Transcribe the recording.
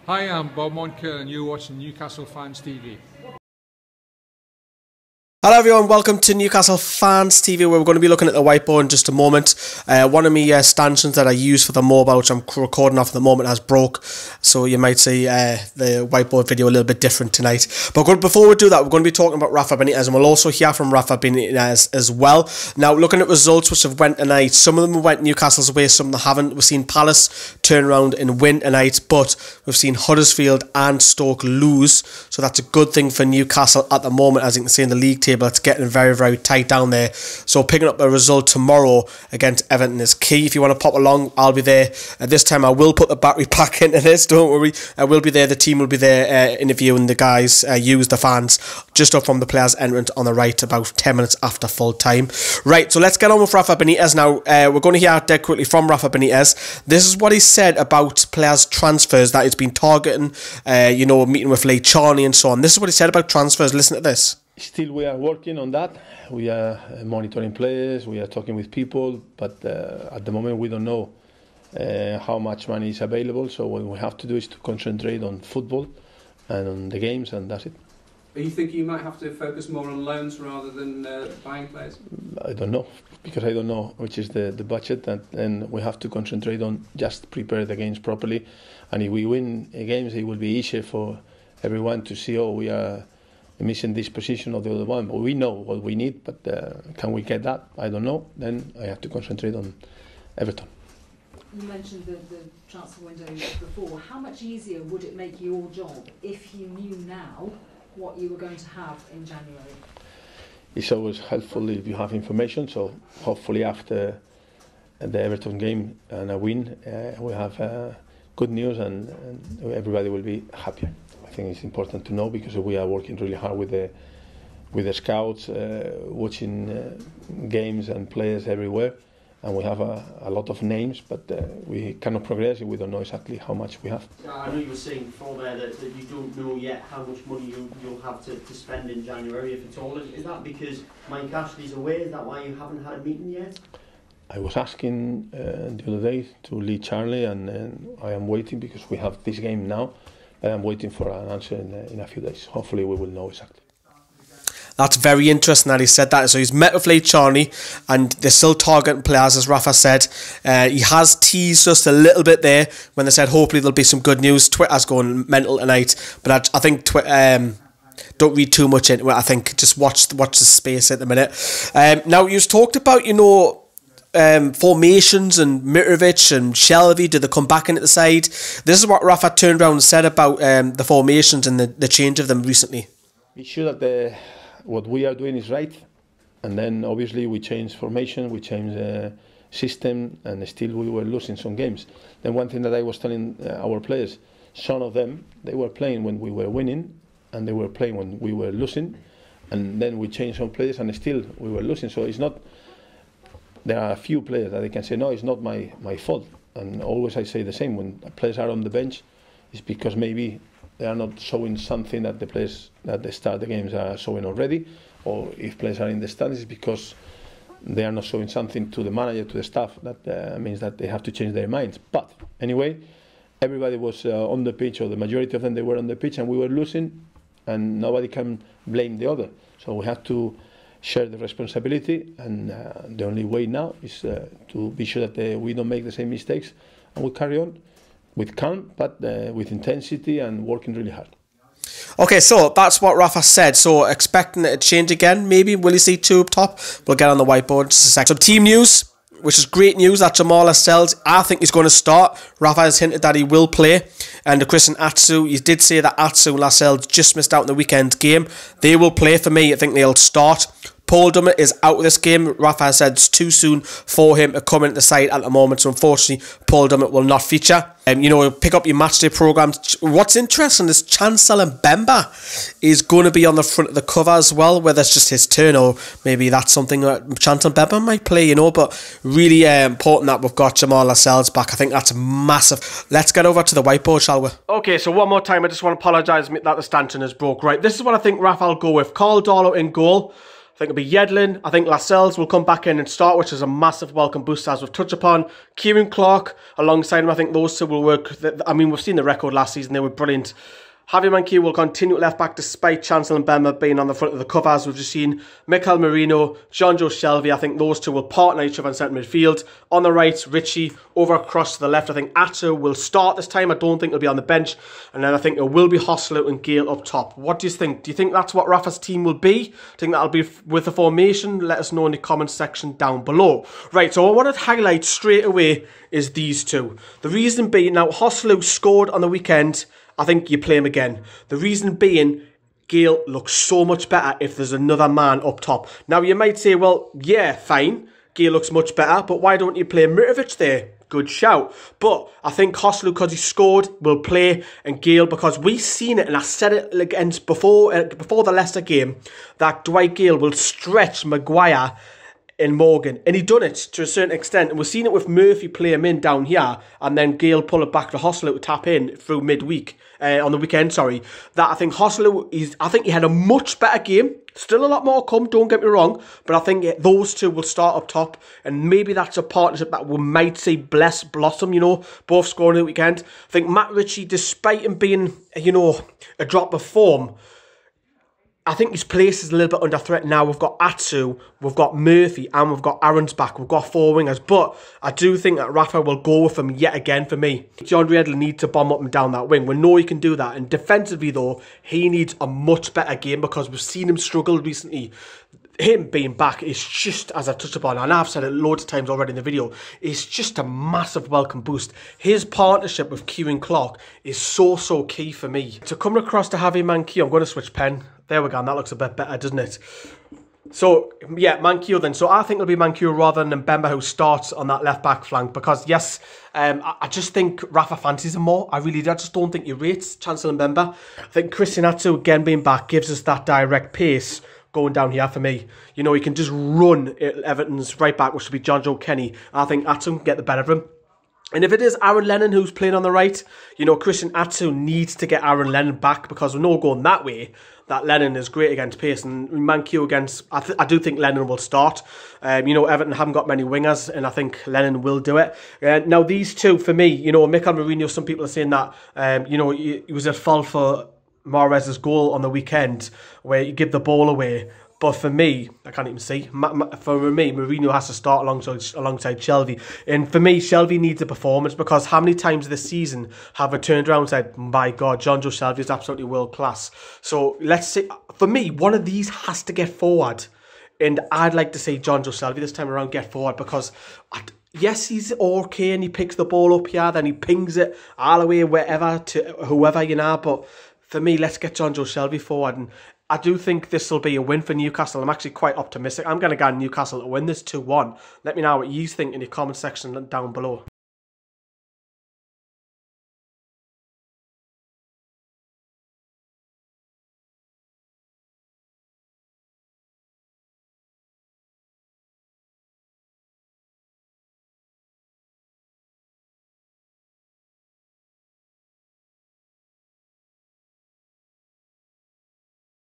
Hi, I'm Bob Moncur and you're watching Newcastle Fans TV. Hello everyone, welcome to Newcastle Fans TV, where we're going to be looking at the whiteboard in just a moment. One of my stanchions that I use for the mobile, which I'm recording off at the moment, has broke, so you might see the whiteboard video a little bit different tonight. But before we do that, we're going to be talking about Rafa Benitez, and we'll also hear from Rafa Benitez as well. Now, looking at results which have went tonight, some of them went Newcastle's way, some of them haven't. We've seen Palace turn around and win tonight, but we've seen Huddersfield and Stoke lose, so that's a good thing for Newcastle at the moment. As you can see in the league table, it's getting very, very tight down there. So picking up a result tomorrow against Everton is key. If you want to pop along, I'll be there. At this time, I will put the battery back into this. Don't worry. I will be there. The team will be there interviewing the guys, use the fans, just up from the players' entrance on the right, about 10 minutes after full time. Right, so let's get on with Rafa Benitez now. We're going to hear dead quickly from Rafa Benitez. This is what he said about players' transfers that he's been targeting, meeting with Lee Charney and so on. This is what he said about transfers. Listen to this. Still, we are working on that. We are monitoring players, we are talking with people, but at the moment we don't know how much money is available, so what we have to do is to concentrate on football and on the games, and that's it. Are you thinking you might have to focus more on loans rather than buying players? I don't know, because I don't know which is the budget, and then we have to concentrate on just prepare the games properly, and if we win games it will be easier for everyone to see, oh, we are missing this position or the other one, but we know what we need, but can we get that? I don't know. Then I have to concentrate on Everton. You mentioned the transfer window before. How much easier would it make your job if you knew now what you were going to have in January? It's always helpful if you have information, so hopefully after the Everton game and a win, we have good news and everybody will be happy. I think it's important to know because we are working really hard with the scouts, watching games and players everywhere, and we have a lot of names, but we cannot progress if we don't know exactly how much we have. I know you were saying before there that you don't know yet how much money you'll have to spend in January, if at all. Is that because Mike Ashley's away? Is that why you haven't had a meeting yet? I was asking the other day to Lee Charney, and I am waiting because we have this game now. I'm waiting for an answer in a few days. Hopefully we will know exactly. That's very interesting that he said that. So he's met with Lee Charney and they're still targeting players, as Rafa said. He has teased just a little bit there when they said hopefully there'll be some good news. Twitter's going mental tonight, but I think don't read too much into it. I think just watch the space at the minute. Now, you've talked about, formations and Mitrovic and Shelby, did they come back into the side? This is what Rafa turned around and said about the formations and the change of them recently. Be sure that what we are doing is right, and then obviously we change formation, we change system, and still we were losing some games. Then one thing that I was telling our players, some of them, they were playing when we were winning and they were playing when we were losing, and then we changed some players and still we were losing. So it's not. There are a few players that they can say, no, it's not my fault. And always I say the same, when players are on the bench, it's because maybe they are not showing something that the players that they start the games are showing already. Or if players are in the stands, it's because they are not showing something to the manager, to the staff, that means that they have to change their minds. But anyway, everybody was on the pitch, or the majority of them, they were on the pitch, and we were losing, and nobody can blame the other. So we have to share the responsibility, and the only way now is to be sure that we don't make the same mistakes, and we carry on with calm, but with intensity and working really hard. Okay, so that's what Rafa said. So expecting it to change again, maybe. Will you see two up top? We'll get on the whiteboard in just a sec. Some team news, which is great news that Jamal Lascelles, I think he's going to start. Rafa has hinted that he will play. And Christian Atsu, he did say that Atsu and Lascelles just missed out in the weekend game. They will play for me. I think they'll start. Paul Dummett is out of this game. Rafa said it's too soon for him to come into the side at the moment, so unfortunately Paul Dummett will not feature. Pick up your matchday programme. What's interesting is Chancellor Mbemba is going to be on the front of the cover as well, whether it's just his turn or maybe that's something that Chancellor Mbemba might play, but really important that we've got Jamal Lascelles back. I think that's massive. Let's get over to the whiteboard, shall we? Okay, so one more time, I just want to apologise that the stanchion is broke. Right, this is what I think Rafa will go with. Carl Darlow in goal. I think it'll be Yedlin. I think Lascelles will come back in and start, which is a massive welcome boost, as we've touched upon. Kieran Clark alongside him. I think those two will work. I mean, we've seen the record last season. They were brilliant. Javi Manquillo will continue at left back despite Chancellor Mbemba being on the front of the cover, as we've just seen. Mikel Merino, Jonjo Shelvey, I think those two will partner each other in centre midfield. On the right, Richie, over across to the left. I think Atsu will start this time. I don't think he'll be on the bench. And then I think it will be Hosler and Gale up top. What do you think? Do you think that's what Rafa's team will be? Do you think that'll be with the formation? Let us know in the comments section down below. Right, so I want to highlight straight away is these two. The reason being, now Hosler scored on the weekend. I think you play him again. The reason being, Gale looks so much better if there's another man up top. Now, you might say, well, yeah, fine. Gale looks much better, but why don't you play Mitrovic there? Good shout. But I think Hosler, because he scored, will play, and Gale, because we've seen it, and I said it against before the Leicester game, that Dwight Gale will stretch Maguire in Morgan, and he done it to a certain extent, and we've seen it with Murphy play him in down here, and then Gale pull it back to Hosler to tap in through midweek, on the weekend, sorry. That I think Hosler, I think he had a much better game, still a lot more come, don't get me wrong, but I think those two will start up top, and maybe that's a partnership that we might see blossom, you know, both scoring the weekend. I think Matt Ritchie, despite him being, you know, a drop of form, I think his place is a little bit under threat now. We've got Atsu, we've got Murphy, and we've got Aaron's back. We've got 4 wingers. But I do think that Rafa will go with him yet again for me. DeAndre Edlin needs to bomb up and down that wing. We know he can do that. And defensively, though, he needs a much better game because we've seen him struggle recently. Him being back is just, as I touched upon, and I've said it loads of times already in the video, it's just a massive welcome boost. His partnership with Kieran Clark is so key for me. So coming across to Javi Manquillo, I'm going to switch pen. There we go, and that looks a bit better, doesn't it? So, yeah, Manquillo then. So I think it'll be Manquillo rather than Mbemba who starts on that left-back flank because, yes, I just think Rafa fancies him more. I really do. I just don't think he rates Chancellor Mbemba. I think Christian Atsu, again, being back, gives us that direct pace going down here for me. You know, he can just run Everton's right back, which would be Jonjo Kenny. I think Atsu can get the better of him. And if it is Aaron Lennon who's playing on the right, you know, Christian Atsu needs to get Aaron Lennon back because we're not going that way. That Lennon is great against pace, and Manquillo against, I do think Lennon will start. You know, Everton haven't got many wingers, and I think Lennon will do it. Now, these two, for me, you know, Mikel Merino, some people are saying that, you know, he was at fault for Mahrez's goal on the weekend, where you give the ball away. But for me, I can't even see. For me, Mourinho has to start alongside Shelvey. And for me, Shelvey needs a performance because how many times this season have I turned around and said, my God, Jonjo Shelvey is absolutely world class. So let's see. For me, one of these has to get forward. And I'd like to see Jonjo Shelvey this time around get forward because yes, he's okay and he picks the ball up here, then he pings it all the way wherever to whoever, you know. But for me, let's get Jonjo Shelvey forward. And I do think this will be a win for Newcastle. I'm actually quite optimistic. I'm going to go Newcastle to win this 2-1. Let me know what you think in the comment section down below.